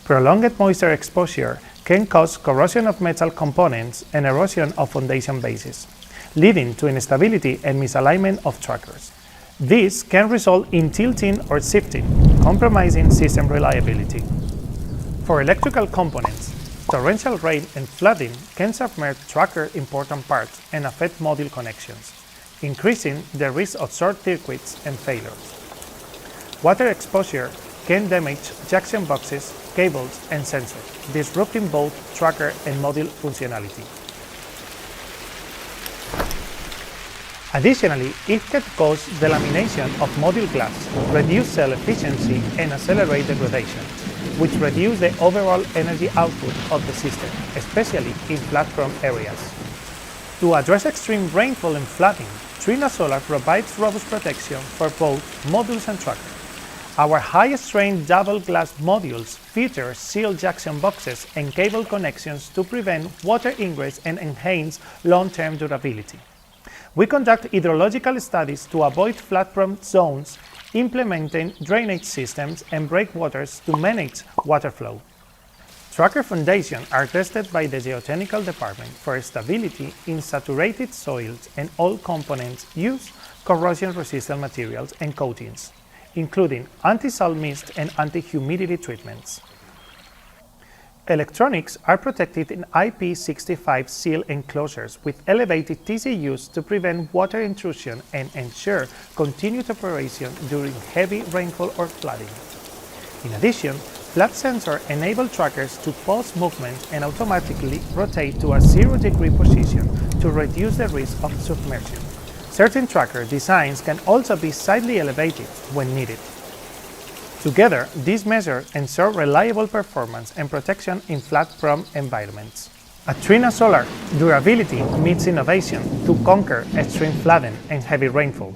Prolonged moisture exposure can cause corrosion of metal components and erosion of foundation bases, leading to instability and misalignment of trackers. This can result in tilting or shifting, compromising system reliability. For electrical components, torrential rain and flooding can submerge tracker important parts and affect module connections, increasing the risk of short circuits and failures. Water exposure can damage junction boxes, cables, and sensors, disrupting both tracker and module functionality. Additionally, it can cause delamination of module glass, reduce cell efficiency, and accelerate degradation, which reduce the overall energy output of the system, especially in flood-prone areas. To address extreme rainfall and flooding, Trinasolar provides robust protection for both modules and tracker. Our high-strength double-glass modules feature sealed junction boxes and cable connections to prevent water ingress and enhance long-term durability. We conduct hydrological studies to avoid flood-prone zones, implementing drainage systems and breakwaters to manage water flow. Tracker foundations are tested by the Geotechnical Department for stability in saturated soils, and all components use corrosion-resistant materials and coatings, including anti-salt mist and anti-humidity treatments. Electronics are protected in IP65 seal enclosures with elevated TCUs to prevent water intrusion and ensure continued operation during heavy rainfall or flooding. In addition, flood sensors enable trackers to pause movement and automatically rotate to a 0-degree position to reduce the risk of submersion. Certain tracker designs can also be slightly elevated when needed. Together, these measures ensure reliable performance and protection in flood-prone environments. At Trinasolar, durability meets innovation to conquer extreme flooding and heavy rainfall.